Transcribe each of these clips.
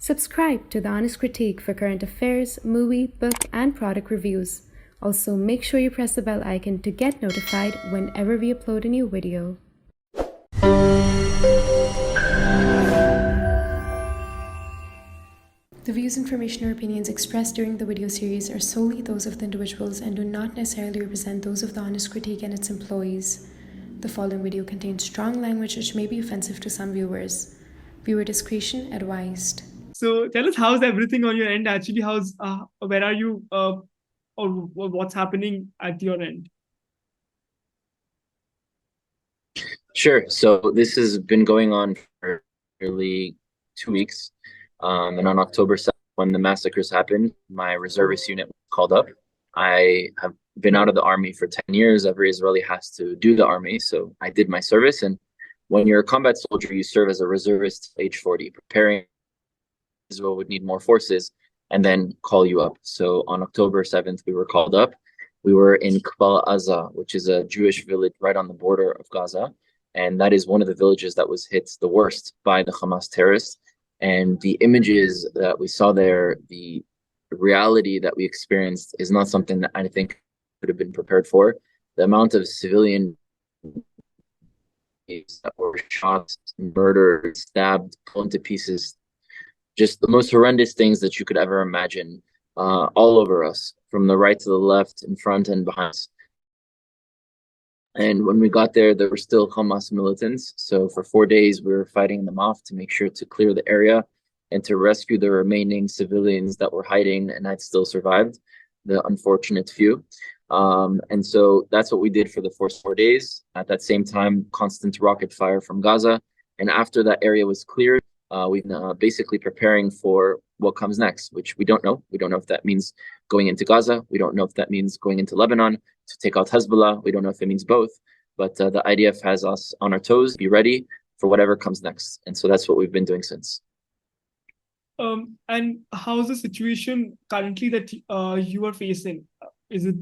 Subscribe to The Honest Critique for current affairs, movie, book, and product reviews. Also, make sure you press the bell icon to get notified whenever we upload a new video. The views, information, or opinions expressed during the video series are solely those of the individuals and do not necessarily represent those of The Honest Critique and its employees. The following video contains strong language which may be offensive to some viewers. Viewer discretion advised. So tell us, how's everything on your end? Actually, where are you, or what's happening at your end? Sure. So this has been going on for nearly 2 weeks. And on October 7th, when the massacres happened, my reservist unit was called up. I have been out of the army for 10 years. Every Israeli has to do the army. So I did my service. And when you're a combat soldier, you serve as a reservist age 40, preparing Israel would need more forces and then call you up. So on October 7th, we were called up. We were in Kfar Aza, which is a Jewish village right on the border of Gaza. And that is one of the villages that was hit the worst by the Hamas terrorists. And the images that we saw there, the reality that we experienced is not something that I think could have been prepared for. The amount of civilian that were shot, murdered, stabbed, pulled into pieces, just the most horrendous things that you could ever imagine, all over us, from the right to the left, in front and behind us. And when we got there, there were still Hamas militants. So for 4 days, we were fighting them off to make sure to clear the area and to rescue the remaining civilians that were hiding and had still survived, the unfortunate few. And so that's what we did for the first 4 days. At that same time, constant rocket fire from Gaza. And after that area was cleared, we've been basically preparing for what comes next, which we don't know. We don't know if that means going into Gaza. We don't know if that means going into Lebanon to take out Hezbollah. We don't know if it means both. But the IDF has us on our toes, be ready for whatever comes next. And so that's what we've been doing since. And how's the situation currently that you are facing? Is it,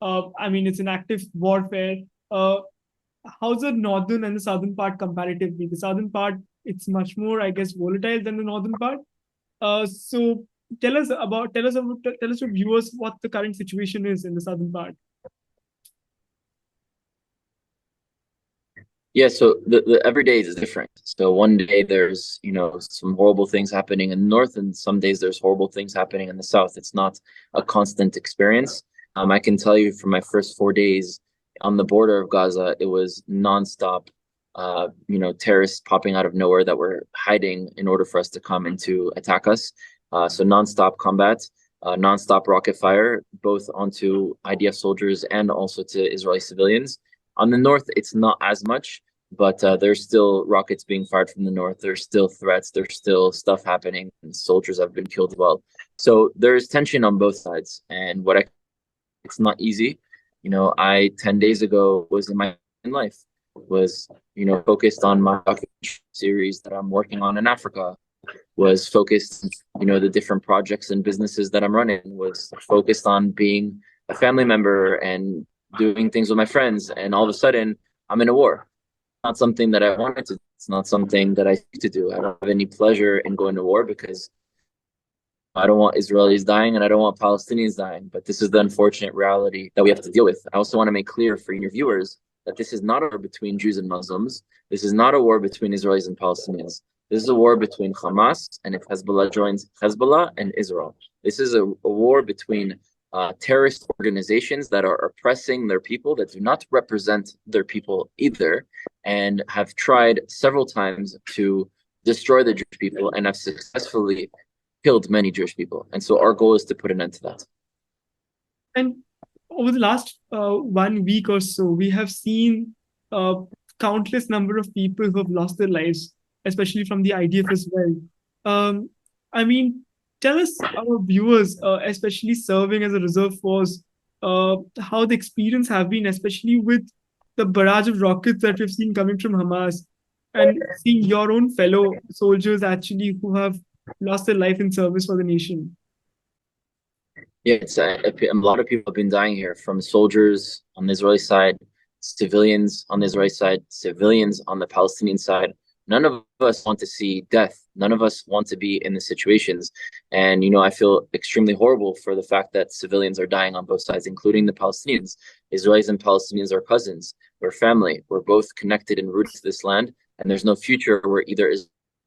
it's an active warfare. How's the northern and the southern part comparatively? The southern part, it's much more, I guess, volatile than the northern part. So tell us to viewers what the current situation is in the southern part. Yeah, so the every day is different. So one day there's, some horrible things happening in the north, and some days there's horrible things happening in the south. It's not a constant experience. I can tell you from my first 4 days on the border of Gaza, it was nonstop, terrorists popping out of nowhere that were hiding in order for us to come and to attack us. So nonstop combat, nonstop rocket fire, both onto IDF soldiers and also to Israeli civilians. On the north, it's not as much, but there's still rockets being fired from the north. There's still threats. There's still stuff happening, and soldiers have been killed as well. So there's tension on both sides, and it's not easy. 10 days ago was in my life, was, focused on my documentary series that I'm working on in Africa, was focused, the different projects and businesses that I'm running, was focused on being a family member and doing things with my friends. And all of a sudden, I'm in a war. Not something that I wanted to do. It's not something that I seek to do. I don't have any pleasure in going to war because I don't want Israelis dying and I don't want Palestinians dying. But this is the unfortunate reality that we have to deal with. I also want to make clear for your viewers that this is not a war between Jews and Muslims. This is not a war between Israelis and Palestinians. This is a war between Hamas, and if Hezbollah joins Hezbollah, and Israel. This is a war between terrorist organizations that are oppressing their people, that do not represent their people either, and have tried several times to destroy the Jewish people and have successfully killed many Jewish people. And so our goal is to put an end to that. And over the last 1 week or so, we have seen countless number of people who have lost their lives, especially from the IDF as well. Tell us, our viewers, especially serving as a reserve force, how the experience have been, especially with the barrage of rockets that we've seen coming from Hamas, and seeing your own fellow soldiers actually who have lost their life in service for the nation. Yeah, a lot of people have been dying here, from soldiers on the Israeli side, civilians on the Israeli side, civilians on the Palestinian side. None of us want to see death. None of us want to be in the situations. And, you know, I feel extremely horrible for the fact that civilians are dying on both sides, including the Palestinians. Israelis and Palestinians are cousins. We're family. We're both connected and rooted to this land. And there's no future where either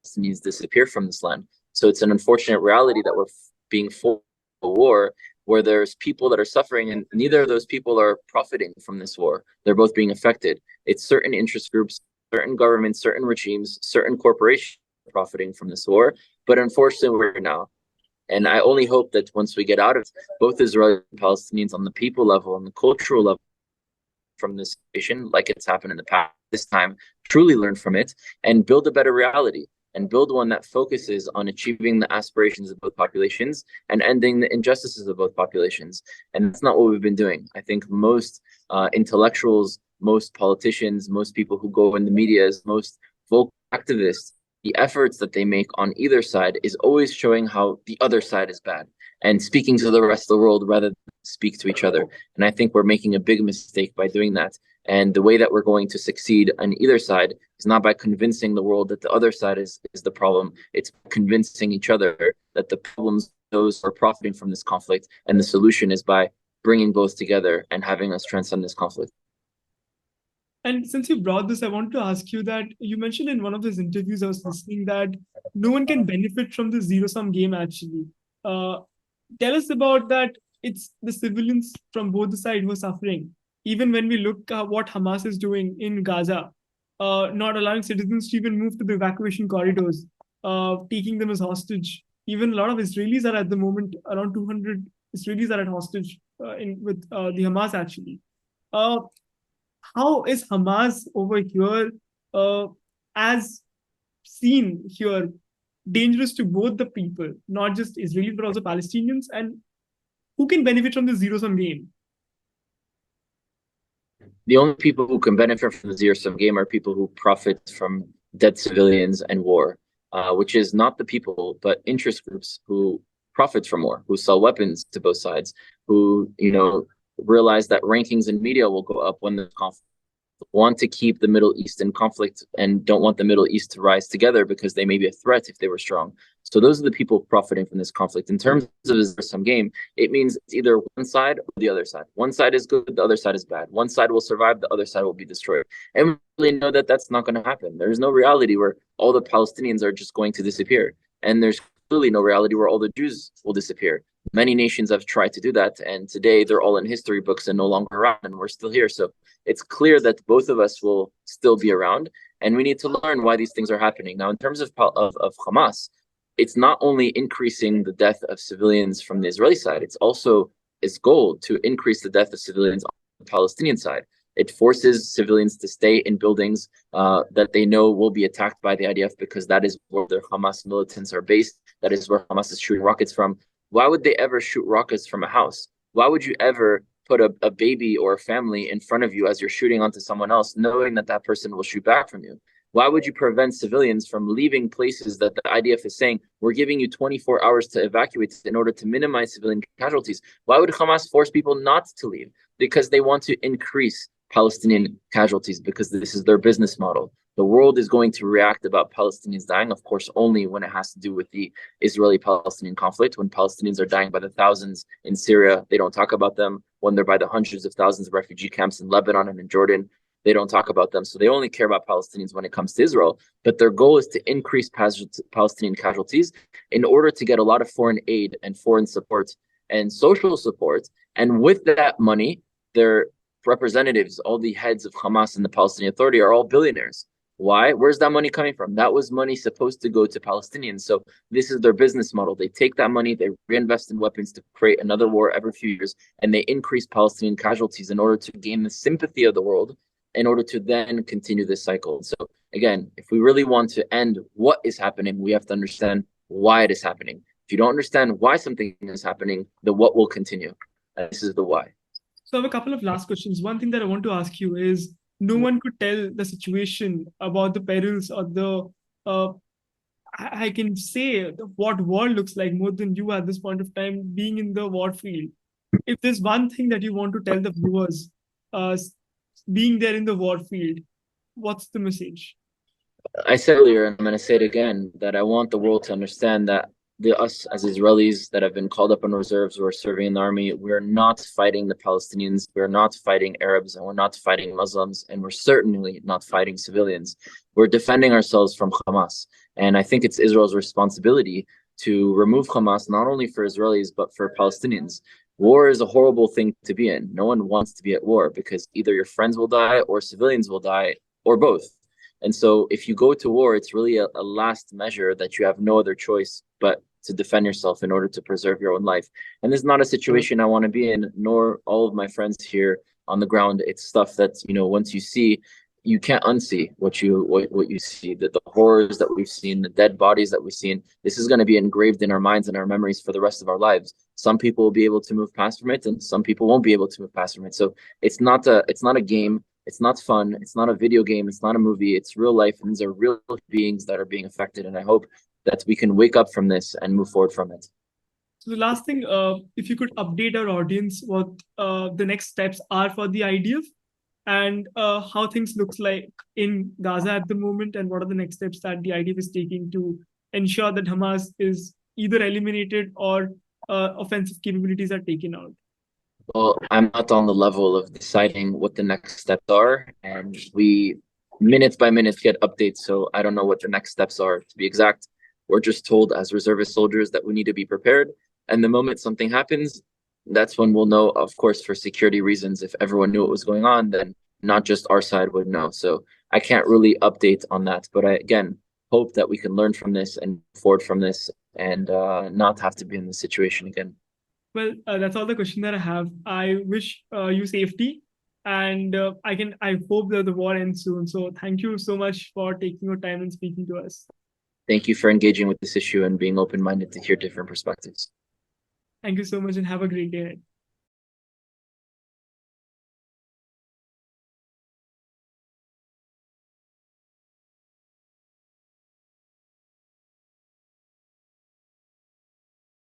Palestinians disappear from this land. So it's an unfortunate reality that we're being forced to a war where there's people that are suffering, and neither of those people are profiting from this war. They're both being affected. It's certain interest groups, certain governments, certain regimes, certain corporations profiting from this war. But unfortunately, we're now. And I only hope that once we get out of it, both Israeli and Palestinians on the people level, on the cultural level, from this situation, like it's happened in the past, this time, truly learn from it and build a better reality, and build one that focuses on achieving the aspirations of both populations and ending the injustices of both populations. And that's not what we've been doing. I think most intellectuals, most politicians, most people who go in the media, most vocal activists, the efforts that they make on either side is always showing how the other side is bad and speaking to the rest of the world rather than speak to each other. And I think we're making a big mistake by doing that. And the way that we're going to succeed on either side is not by convincing the world that the other side is the problem. It's convincing each other that the problems, those who are profiting from this conflict, and the solution is by bringing both together and having us transcend this conflict. And since you brought this, I want to ask you that you mentioned in one of those interviews I was listening that no one can benefit from the zero-sum game, actually. Uh, Tell us about that. It's the civilians from both the sides who are suffering. Even when we look at what Hamas is doing in Gaza, not allowing citizens to even move to the evacuation corridors, taking them as hostage. Even a lot of Israelis are at the moment, around 200 Israelis are at hostage with the Hamas, actually. Uh, how is Hamas over here, as seen here, dangerous to both the people, not just Israelis, but also Palestinians? And who can benefit from the zero-sum game? The only people who can benefit from the zero-sum game are people who profit from dead civilians and war, which is not the people, but interest groups who profit from war, who sell weapons to both sides, who, you know, realize that rankings in media will go up when there's conflict, want to keep the Middle East in conflict and don't want the Middle East to rise together because they may be a threat if they were strong. So those are the people profiting from this conflict. In terms of some game, it means it's either one side or the other side. One side is good, the other side is bad. One side will survive, the other side will be destroyed. And we really know that that's not going to happen. There's no reality where all the Palestinians are just going to disappear. And there's clearly no reality where all the Jews will disappear. Many nations have tried to do that, and today they're all in history books and no longer around, and we're still here. So it's clear that both of us will still be around, and we need to learn why these things are happening. Now, in terms of Hamas, it's not only increasing the death of civilians from the Israeli side, it's also its goal to increase the death of civilians on the Palestinian side. It forces civilians to stay in buildings that they know will be attacked by the IDF because that is where the Hamas militants are based. That is where Hamas is shooting rockets from. Why would they ever shoot rockets from a house? Why would you ever put a baby or a family in front of you as you're shooting onto someone else, knowing that that person will shoot back from you? Why would you prevent civilians from leaving places that the IDF is saying, we're giving you 24 hours to evacuate in order to minimize civilian casualties? Why would Hamas force people not to leave? Because they want to increase Palestinian casualties, because this is their business model. The world is going to react about Palestinians dying, of course, only when it has to do with the Israeli-Palestinian conflict. When Palestinians are dying by the thousands in Syria, they don't talk about them. When they're by the hundreds of thousands of refugee camps in Lebanon and in Jordan, they don't talk about them. So they only care about Palestinians when it comes to Israel. But their goal is to increase Palestinian casualties in order to get a lot of foreign aid and foreign support and social support. And with that money, their representatives, all the heads of Hamas and the Palestinian Authority, are all billionaires. Why? Where's that money coming from? That was money supposed to go to Palestinians. So this is their business model. They take that money, they reinvest in weapons to create another war every few years, and they increase Palestinian casualties in order to gain the sympathy of the world, in order to then continue this cycle. So again, if we really want to end what is happening, we have to understand why it is happening. If you don't understand why something is happening, the what will continue. And this is the why. So I have a couple of last questions. One thing that I want to ask you is, no one could tell the situation about the perils or the, I can say what war looks like more than you at this point of time being in the war field. If there's one thing that you want to tell the viewers, being there in the war field, what's the message? I said earlier, and I'm going to say it again, that I want the world to understand that us as Israelis that have been called up on reserves who are serving in the army, we're not fighting the Palestinians, we're not fighting Arabs, and we're not fighting Muslims, and we're certainly not fighting civilians. We're defending ourselves from Hamas. And I think it's Israel's responsibility to remove Hamas, not only for Israelis, but for Palestinians. War is a horrible thing to be in. No one wants to be at war because either your friends will die or civilians will die or both. And so if you go to war, it's really a last measure that you have no other choice but to defend yourself in order to preserve your own life. And this is not a situation I want to be in, nor all of my friends here on the ground. It's stuff that, once you see, you can't unsee what you see, the horrors that we've seen, the dead bodies that we've seen. This is going to be engraved in our minds and our memories for the rest of our lives. Some people will be able to move past from it, and some people won't be able to move past from it. So it's not a game. It's not fun. It's not a video game. It's not a movie. It's real life. And these are real beings that are being affected. And I hope that we can wake up from this and move forward from it. So the last thing, if you could update our audience what the next steps are for the IDF and how things looks like in Gaza at the moment, and what are the next steps that the IDF is taking to ensure that Hamas is either eliminated or offensive capabilities are taken out. Well, I'm not on the level of deciding what the next steps are, and we minute by minute get updates, so I don't know what the next steps are. To be exact, we're just told as reservist soldiers that we need to be prepared, and the moment something happens, that's when we'll know. Of course, for security reasons, if everyone knew what was going on, then not just our side would know. So I can't really update on that, but I again hope that we can learn from this and forward from this and not have to be in this situation again. Well, that's all the question that I have. I wish you safety, and I hope that the war ends soon. So thank you so much for taking your time and speaking to us. Thank you for engaging with this issue and being open-minded to hear different perspectives. Thank you so much, and have a great day ahead.